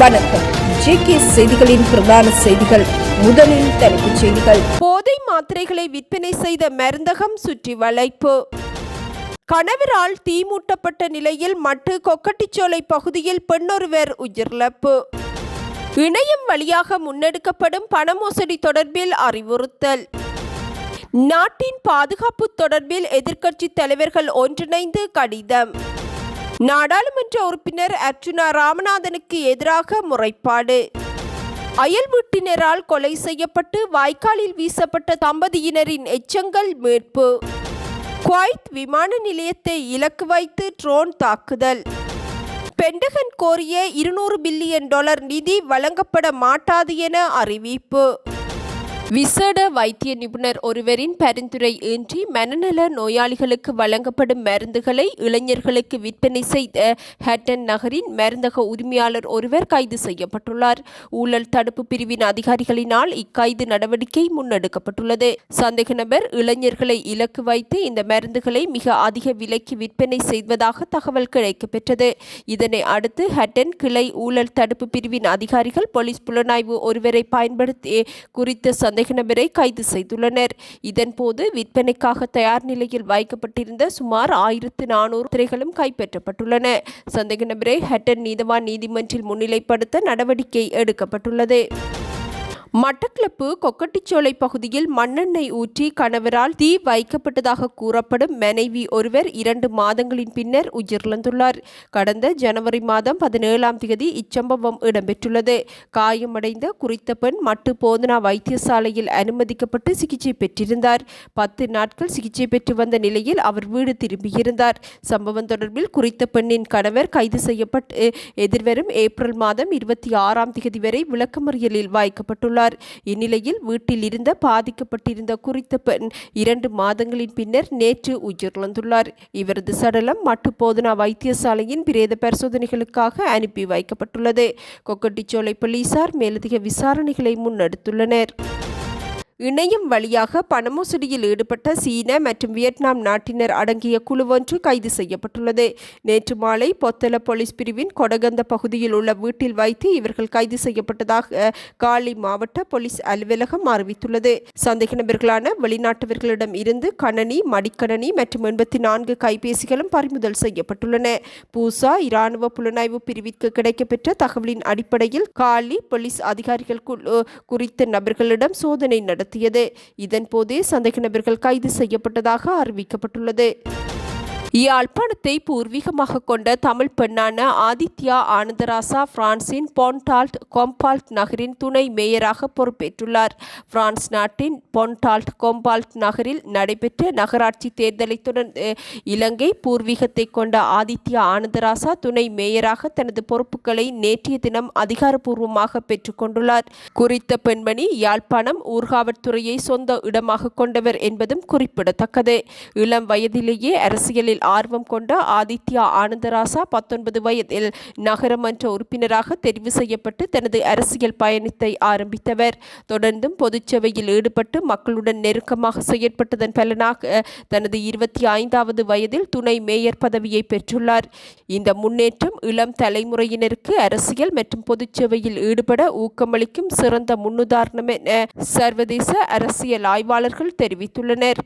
வணக்கம். ஜேகே செய்திகளின் பிரதான செய்திகள். முதலில் தலைப்புச் செய்திகள். போதை மாத்திரைகளை விற்பனை செய்த மருந்தகம் சுற்றி வளைப்பு. கணவரால் தீமூட்டப்பட்ட நிலையில் மட்டு கொக்கட்டிச்சோலை பகுதியில் பெண்ணொருவர் உயிரிழப்பு. இணையம் வழியாக முன்னெடுக்கப்படும் பண மோசடி தொடர்பில் அறிவுறுத்தல். நாட்டின் பாதுகாப்பு தொடர்பில் எதிர்க்கட்சி தலைவர்கள் ஒன்றிணைந்து கடிதம். நாடாளுமன்ற உறுப்பினர் அர்ச்சுனா ராமநாதனுக்கு எதிராக முறைப்பாடு. அயல் வீட்டினரால் கொலை செய்யப்பட்டு வாய்க்காலில் வீசப்பட்ட தம்பதியினரின் எச்சங்கள் மீட்பு. குவைத் விமான நிலையத்தை இலக்கு வைத்து ட்ரோன் தாக்குதல். பென்டகன் கோரிய $200 பில்லியன் நிதி வழங்கப்பட மாட்டாது என அறிவிப்பு. விசேட வைத்திய நிபுணர் ஒருவரின் பரிந்துரை இன்றி மனநல நோயாளிகளுக்கு வழங்கப்படும் மருந்துகளை இளைஞர்களுக்கு விற்பனை செய்த ஹட்டன் நகரின் மருந்தக உரிமையாளர் ஒருவர் கைது செய்யப்பட்டுள்ளார். ஊழல் தடுப்பு பிரிவின் அதிகாரிகளினால் இக்கைது நடவடிக்கை முன்னெடுக்கப்பட்டுள்ளது. சந்தேக நபர் இளைஞர்களை இலக்கு வைத்து இந்த மருந்துகளை மிக அதிக விலைக்கு விற்பனை செய்வதாக தகவல் கிடைக்கப்பெற்றது. இதனை அடுத்து ஹட்டன் கிளை ஊழல் தடுப்பு பிரிவின் அதிகாரிகள் போலீஸ் புலனாய்வு ஒருவரை பயன்படுத்தி குறித்த சந்தேக நபரை கைது செய்துள்ளனர். இதன்போது விற்பனைக்காக தயார் நிலையில் வைக்கப்பட்டிருந்த சுமார் 1400 திரைகளும் கைப்பற்றப்பட்டுள்ளன. சந்தேக நபரை ஹட்டன் நீதவான் நீதிமன்றில் முன்னிலைப்படுத்த நடவடிக்கை எடுக்கப்பட்டுள்ளது. மட்டக்களப்பு கொக்கட்டிச்சோலை பகுதியில் மண்ணெண்ணெய் ஊற்றி கணவரால் தீ வைக்கப்பட்டதாக கூறப்படும் மனைவி ஒருவர் 2 மாதங்களின் பின்னர் உயிரிழந்துள்ளார். கடந்த ஜனவரி மாதம் 17ஆம் தேதி இச்சம்பவம் இடம்பெற்றுள்ளது. காயமடைந்த குறித்த பெண் மட்டு போதனா வைத்தியசாலையில் அனுமதிக்கப்பட்டு சிகிச்சை பெற்றிருந்தார். 10 நாட்கள் சிகிச்சை பெற்று வந்த நிலையில் அவர் வீடு திரும்பியிருந்தார். சம்பவம் தொடர்பில் குறித்த பெண்ணின் கணவர் கைது செய்யப்பட்டு எதிர்வரும் ஏப்ரல் மாதம் 26ஆம் தேதி வரை விளக்கமறியலில் வைக்கப்பட்டுள்ளார். இந்நிலையில் வீட்டில் இருந்த பாதிக்கப்பட்டிருந்த குறித்த பெண் 2 மாதங்களின் பின்னர் நேற்று உயிரிழந்துள்ளார். இவரது சடலம் மட்டு போதனா வைத்தியசாலையின் பிரேத பரிசோதனைகளுக்காக அனுப்பி வைக்கப்பட்டுள்ளது. கொக்கட்டிச்சோலை போலீசார் மேலதிக விசாரணைகளை முன்னெடுத்துள்ளனர். இணையம் வழியாக பண மோசடியில் ஈடுபட்ட சீன மற்றும் வியட்நாம் நாட்டினர் அடங்கிய குழு ஒன்று கைது செய்யப்பட்டுள்ளது. நேற்று மாலை பொத்தல போலீஸ் பிரிவின் கொடகந்த பகுதியில் உள்ள வீட்டில் வைத்து இவர்கள் கைது செய்யப்பட்டதாக காலி மாவட்ட போலீஸ் அலுவலகம் அறிவித்துள்ளது. சந்தேக நபர்களான வெளிநாட்டவர்களிடம் இருந்து கணனி, மடிக்கணனி மற்றும் 84 கைபேசிகளும் பறிமுதல் செய்யப்பட்டுள்ளன. பூசா இராணுவ புலனாய்வு பிரிவிற்கு கிடைக்கப்பெற்ற தகவலின் அடிப்படையில் காலி போலீஸ் அதிகாரிகள் குறித்த நபர்களிடம் சோதனை நடத்தியது. இதன் போதே சந்தேக நபர்கள் கைது செய்யப்பட்டதாக அறிவிக்கப்பட்டுள்ளது. யாழ்ப்பாணத்தை பூர்வீகமாக கொண்ட தமிழ் பெண்ணான ஆதித்யா ஆனந்தராசா பிரான்சின் பொன்டால்ட் கொம்பால்ட் நகரின் துணை மேயராக பொறுப்பேற்றுள்ளார். பிரான்ஸ் நாட்டின் பொன்டால்ட் கொம்பால்ட் நகரில் நடைபெற்ற நகராட்சி தேர்தலை தொடர்ந்து இலங்கை பூர்வீகத்தை கொண்ட ஆதித்யா ஆனந்தராசா துணை மேயராக தனது பொறுப்புகளை நேற்றைய தினம் அதிகாரப்பூர்வமாக பெற்றுக்கொண்டுள்ளார். குறித்த பெண்மணி யாழ்ப்பாணம் ஊர்காவற்துறையை சொந்த இடமாக கொண்டவர் என்பதும் குறிப்பிடத்தக்கது. இளம் வயதிலேயே அரசியலில் ஆர்வம் கொண்ட ஆதித்யா ஆனந்தராசா 19 வயதில் நகரமன்ற உறுப்பினராக தெரிவு செய்யப்பட்டு தனது அரசியல் பயணத்தை ஆரம்பித்தவர். தொடர்ந்தும் பொதுச்சேவையில் ஈடுபட்டு மக்களுடன் நெருக்கமாக செயற்பட்டதன் பலனாக தனது 25வது வயதில் துணை மேயர் பதவியை பெற்றுள்ளார். இந்த முன்னேற்றம் இளம் தலைமுறையினருக்கு அரசியல் மற்றும் பொதுச்சேவையில் ஈடுபட ஊக்கமளிக்கும் சிறந்த முன்னுதாரணம் என சர்வதேச அரசியல் ஆய்வாளர்கள் தெரிவித்துள்ளனர்.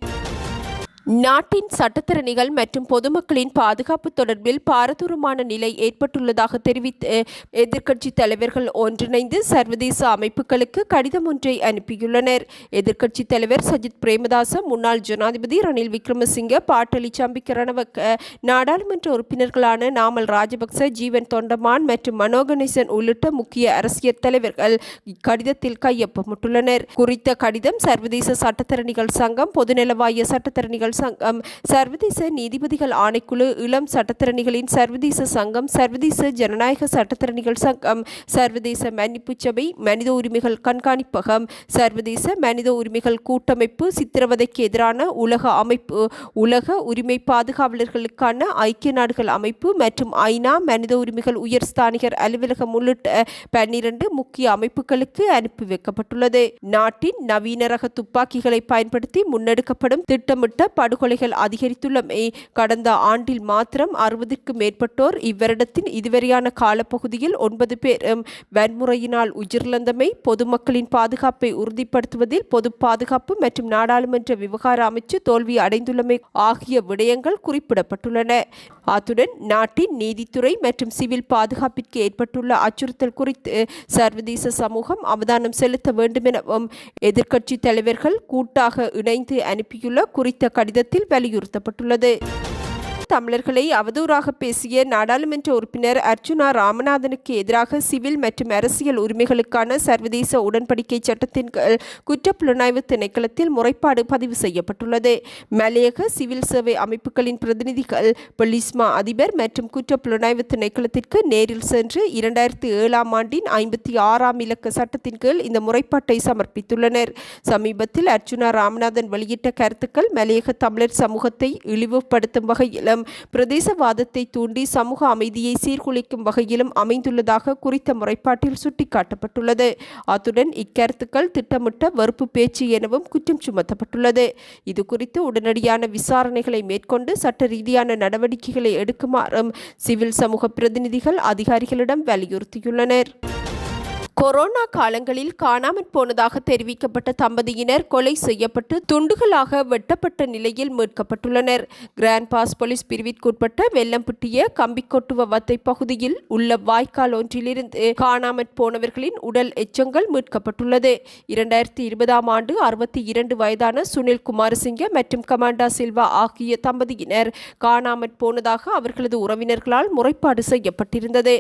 நாட்டின் சட்டத்திறனிகள் மற்றும் பொதுமக்களின் பாதுகாப்பு தொடர்பில் பாரதூரமான நிலை ஏற்பட்டுள்ளதாக தெரிவித்து எதிர்க்கட்சி தலைவர்கள் ஒன்றிணைந்து சர்வதேச அமைப்புகளுக்கு கடிதம் ஒன்றை அனுப்பியுள்ளனர். எதிர்க்கட்சி தலைவர் சஜித் பிரேமதாச, முன்னாள் ஜனாதிபதி ரணில் விக்ரமசிங்க, பாட்டலி சம்பிக்க ரணவக்க, நாடாளுமன்ற உறுப்பினர்களான நாமல் ராஜபக்ச, ஜீவன் தொண்டமான் மற்றும் மனோகணேசன் உள்ளிட்ட முக்கிய அரசியல் தலைவர்கள் இக்கடிதத்தில் கையொப்பமிட்டுள்ளனர். குறித்த கடிதம் சர்வதேச சட்டத்தரணிகள் சங்கம், பொதுநலவாய சட்டத்தரணிகள் சங்கம், சர்வதேச நீதிபதிகள் ஆணைக்குழு, இளம் சட்டத்தரணிகளின் சர்வதேச சங்கம், சர்வதேச ஜனநாயக சட்டத்தரணிகள் சங்கம், சர்வதேச மன்னிப்பு சபை, மனித உரிமைகள் கண்காணிப்பகம், சர்வதேச மனித உரிமைகள் கூட்டமைப்பு, சித்திரவதைக்கு எதிரான உலக அமைப்பு, உலக உரிமை பாதுகாவலர்களுக்கான ஐக்கிய நாடுகள் அமைப்பு மற்றும் ஐநா மனித உரிமைகள் உயர் ஸ்தானிகர் அலுவலகம் உள்ளிட்ட 12 முக்கிய அமைப்புகளுக்கு அனுப்பி வைக்கப்பட்டுள்ளது. நாட்டின் நவீன ரக துப்பாக்கிகளை பயன்படுத்தி முன்னெடுக்கப்படும் திட்டமிட்ட படுகொலைகள் அதிகரித்துள்ளமை கடந்த ஆண்டில் மாத்திரம் 60க்கும் மேற்பட்டோர் இவ்வருடத்தின் இதுவரையான காலப்பகுதியில் 9 பேரும் வன்முறையினால் உயிரிழந்தமை பொதுமக்களின் பாதுகாப்பை உறுதிப்படுத்துவதில் பொது பாதுகாப்பு மற்றும் நாடாளுமன்ற விவகார அமைச்சு தோல்வி அடைந்துள்ளமை ஆகிய விடயங்கள் குறிப்பிடப்பட்டுள்ளன. அத்துடன் நாட்டின் நீதித்துறை மற்றும் சிவில் பாதுகாப்பிற்கு ஏற்பட்டுள்ள அச்சுறுத்தல் குறித்து சர்வதேச சமூகம் அவதானம் செலுத்த வேண்டும் எனவும் எதிர்க்கட்சி தலைவர்கள் கூட்டாக இணைந்து அனுப்பியுள்ள குறித்த கடிதத்தில் வலியுறுத்தப்பட்டுள்ளது. தமிழர்களை அவதூறாக பேசிய நாடாளுமன்ற உறுப்பினர் அர்ச்சுனா ராமநாதனுக்கு எதிராக சிவில் மற்றும் அரசியல் உரிமைகளுக்கான சர்வதேச உடன்படிக்கை சட்டத்தின் கீழ் குற்றப்புலனாய்வு திணைக்களத்தில் முறைப்பாடு பதிவு செய்யப்பட்டுள்ளது. மலையக சிவில் சேவை அமைப்புகளின் பிரதிநிதிகள் பொலிஸ்மா அதிபர் மற்றும் குற்றப்புலனாய்வு திணைக்களத்திற்கு நேரில் சென்று 2007ஆம் ஆண்டின் 56ஆம் இலக்க சட்டத்தின் கீழ் இந்த முறைப்பாட்டை சமர்ப்பித்துள்ளனர். சமீபத்தில் அர்ச்சுனா ராமநாதன் வெளியிட்ட கருத்துக்கள் மலையக தமிழர் சமூகத்தை இழிவுபடுத்தும் வகையிலும் பிரதேசவாதத்தை தூண்டி சமூக அமைதியை சீர்குலைக்கும் வகையிலும் அமைந்துள்ளதாக குறித்த முறைப்பாட்டில் சுட்டிக்காட்டப்பட்டுள்ளது. அத்துடன் இக்கருத்துக்கள் திட்டமிட்ட வெறுப்பு பேச்சு எனவும் குற்றம் சுமத்தப்பட்டுள்ளது. இது குறித்து உடனடியான விசாரணைகளை மேற்கொண்டு சட்ட ரீதியான நடவடிக்கைகளை எடுக்குமாறும் சிவில் சமூக பிரதிநிதிகள் அதிகாரிகளிடம் வலியுறுத்தியுள்ளனர். கொரோனா காலங்களில் காணாமற் போனதாக தெரிவிக்கப்பட்ட தம்பதியினர் கொலை செய்யப்பட்டு துண்டுகளாக வெட்டப்பட்ட நிலையில் மீட்கப்பட்டுள்ளனர். கிராண்ட் பாஸ் போலீஸ் பிரிவிற்குட்பட்ட வெள்ளம்பட்டிய கம்பிக்கொட்டுவ வத்தை பகுதியில் உள்ள வாய்க்கால் ஒன்றிலிருந்து காணாமற் போனவர்களின் உடல் எச்சங்கள் மீட்கப்பட்டுள்ளது. 2020ஆம் ஆண்டு 62 வயதான சுனில் குமாரசிங்க மற்றும் கமாண்டா சில்வா ஆகிய தம்பதியினர் காணாமற் போனதாக அவர்களது உறவினர்களால் முறைப்பாடு செய்யப்பட்டிருந்தது.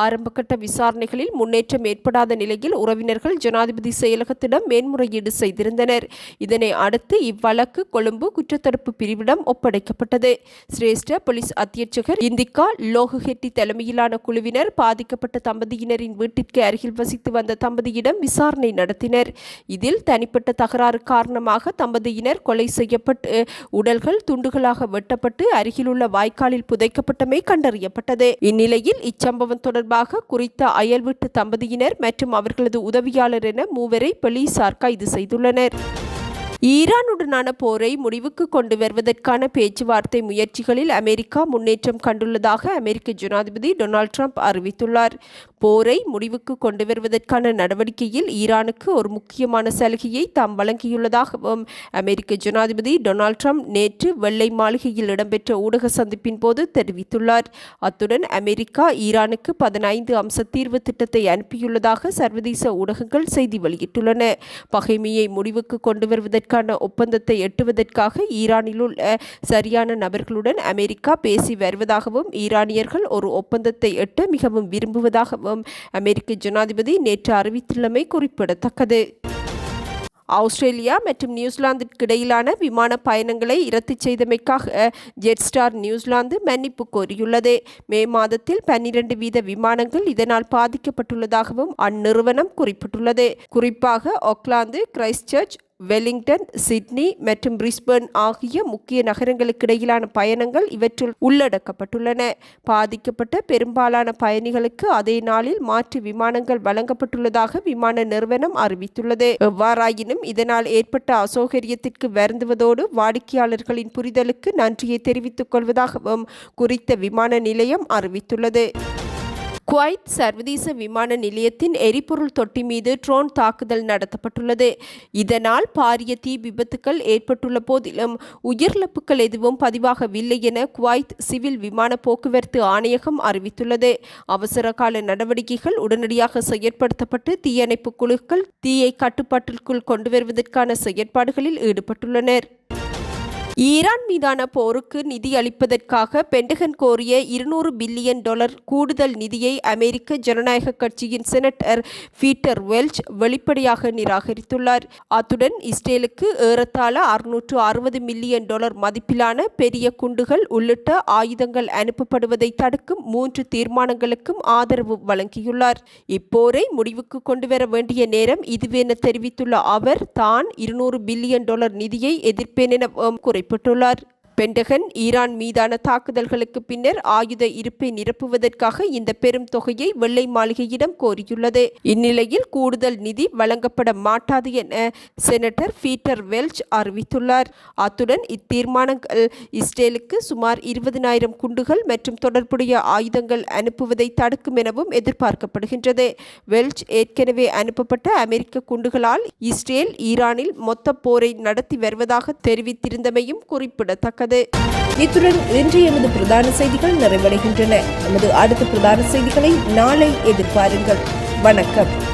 ஆரம்பகட்ட விசாரணைகளில் முன்னேற்றம் ஏற்படாத நிலையில் உறவினர்கள் ஜனாதிபதி செயலகத்திடம் மேன்முறையீடு செய்திருந்தனர். இதனை அடுத்து இவ்வழக்கு கொழும்பு குற்றத்தடுப்பு பிரிவிடம் ஒப்படைக்கப்பட்டது. சிரேஷ்ட போலீஸ் அத்தியட்சகர் இந்திகா லோகுஹெட்டி தலைமையிலான குழுவினர் பாதிக்கப்பட்ட தம்பதியினரின் வீட்டிற்கு அருகில் வசித்து வந்த தம்பதியிடம் விசாரணை நடத்தினர். இதில் தனிப்பட்ட தகராறு காரணமாக தம்பதியினர் கொலை செய்யப்பட்டு உடல்கள் துண்டுகளாக வெட்டப்பட்டு அருகிலுள்ள வாய்க்காலில் புதைக்கப்பட்டமை கண்டறியப்பட்டது. இந்நிலையில் இச்சம்பவம் தொடர்பாக குறித்த அயல் வீட்டு தம்பதியினர் மற்றும் அவர்களது உதவியாளர் என 3 பேரை போலீசார் கைது செய்துள்ளனர். ஈரானுடனான போரை முடிவுக்கு கொண்டு வருவதற்கான பேச்சுவார்த்தை முயற்சிகளில் அமெரிக்கா முன்னேற்றம் கண்டுள்ளதாக அமெரிக்க ஜனாதிபதி டொனால்ட் ட்ரம்ப் அறிவித்துள்ளார். போரை முடிவுக்கு கொண்டு வருவதற்கான நடவடிக்கையில் ஈரானுக்கு ஒரு முக்கியமான சலுகையை தாம் வழங்கியுள்ளதாகவும் அமெரிக்க ஜனாதிபதி டொனால்ட் ட்ரம்ப் நேற்று வெள்ளை மாளிகையில் இடம்பெற்ற ஊடக சந்திப்பின் போது தெரிவித்துள்ளார். அத்துடன் அமெரிக்கா ஈரானுக்கு 15 அம்ச தீர்வு திட்டத்தை அனுப்பியுள்ளதாக சர்வதேச ஊடகங்கள் செய்தி வெளியிட்டுள்ளன. பகைமையை முடிவுக்கு கொண்டு வருவதற்கான ஒப்பந்தத்தை எட்டுவதற்காக ஈரானில் உள்ள சரியான நபர்களுடன் அமெரிக்கா பேசி வருவதாகவும் ஈரானியர்கள் ஒரு ஒப்பந்தத்தை எட்ட மிகவும் விரும்புவதாகவும் அமெரிக்க ஜனாதிபதி நேற்று அறிவித்துள்ளமை குறிப்பிடத்தக்கது. ஆஸ்திரேலியா மற்றும் நியூசிலாந்திற்கு இடையிலான விமான பயணங்களை ரத்து செய்தமைக்காக ஜெட்ஸ்டார் நியூசிலாந்து மன்னிப்பு கோரியுள்ளது. மே மாதத்தில் 12 வீத விமானங்கள் இதனால் பாதிக்கப்பட்டுள்ளதாகவும் அந்நிறுவனம் குறிப்பிட்டுள்ளது. குறிப்பாக ஆக்லாந்து, கிரைஸ்ட்சர்ச், வெலிங்டன், சிட்னி மற்றும் பிரிஸ்பேர்ன் ஆகிய முக்கிய நகரங்களுக்கு இடையிலான பயணங்கள் இவற்றுள் உள்ளடக்கப்பட்டுள்ளன. பாதிக்கப்பட்ட பெரும்பாலான பயணிகளுக்கு அதே நாளில் மாற்று விமானங்கள் வழங்கப்பட்டுள்ளதாக விமான நிறுவனம் அறிவித்துள்ளது. எவ்வாறாயினும் இதனால் ஏற்பட்ட அசௌகரியத்திற்கு வருந்துவதோடு வாடிக்கையாளர்களின் புரிதலுக்கு நன்றியை தெரிவித்துக் கொள்வதாகவும் குறித்த விமான நிலையம் அறிவித்துள்ளது. குவைத் சர்வதேச விமான நிலையத்தின் எரிபொருள் தொட்டி மீது ட்ரோன் தாக்குதல் நடத்தப்பட்டுள்ளது. இதனால் பாரிய தீ விபத்துக்கள் ஏற்பட்டுள்ள போதிலும் உயிரிழப்புகள் எதுவும் பதிவாகவில்லை என குவைத் சிவில் விமான போக்குவரத்து ஆணையகம் அறிவித்துள்ளது. அவசர கால நடவடிக்கைகள் உடனடியாக செயற்படுத்தப்பட்டு தீயணைப்பு குழுக்கள் தீயை கட்டுப்பாட்டிற்குள் கொண்டு வருவதற்கான செயற்பாடுகளில் ஈடுபட்டுள்ளனர். ஈரான் மீதான போருக்கு நிதி அளிப்பதற்காக பென்டகன் கோரிய $200 பில்லியன் கூடுதல் நிதியை அமெரிக்க ஜனநாயக கட்சியின் செனட்டர் பீட்டர் வெல்ச் வெளிப்படையாக நிராகரித்துள்ளார். அத்துடன் இஸ்ரேலுக்கு ஏறத்தாழ $660 மில்லியன் மதிப்பிலான பெரிய குண்டுகள் உள்ளிட்ட ஆயுதங்கள் அனுப்பப்படுவதை தடுக்கும் 3 தீர்மானங்களுக்கும் ஆதரவு வழங்கியுள்ளார். இப்போரை முடிவுக்கு கொண்டுவர வேண்டிய நேரம் இதுவென தெரிவித்துள்ள அவர் தான் $200 பில்லியன் நிதியை எதிர்ப்பேன் என குறிப்பிட்டுள்ளார். பென்டகன் ஈரான் மீதான தாக்குதல்களுக்கு பின்னர் ஆயுத இருப்பை நிரப்புவதற்காக இந்த பெரும் தொகையை வெள்ளை மாளிகையிடம் கோரியுள்ளது. இந்நிலையில் கூடுதல் நிதி வழங்கப்பட மாட்டாது என செனட்டர் பீட்டர் வெல்ச் அறிவித்துள்ளார். அத்துடன் இத்தீர்மானங்கள் இஸ்ரேலுக்கு சுமார் 20,000 குண்டுகள் மற்றும் தொடர்புடைய ஆயுதங்கள் அனுப்புவதை தடுக்கும் எனவும் எதிர்பார்க்கப்படுகின்றது. வெல்ச் ஏற்கனவே அனுப்பப்பட்ட அமெரிக்க குண்டுகளால் இஸ்ரேல் ஈரானில் மொத்த போரை நடத்தி வருவதாக தெரிவித்திருந்தமையும் குறிப்பிடத்தக்கது. இத்துடன் இன்றைய எமது பிரதான செய்திகள் நிறைவடைகின்றன. நமது அடுத்த பிரதான செய்திகளை நாளை எதிர்பாருங்கள். வணக்கம்.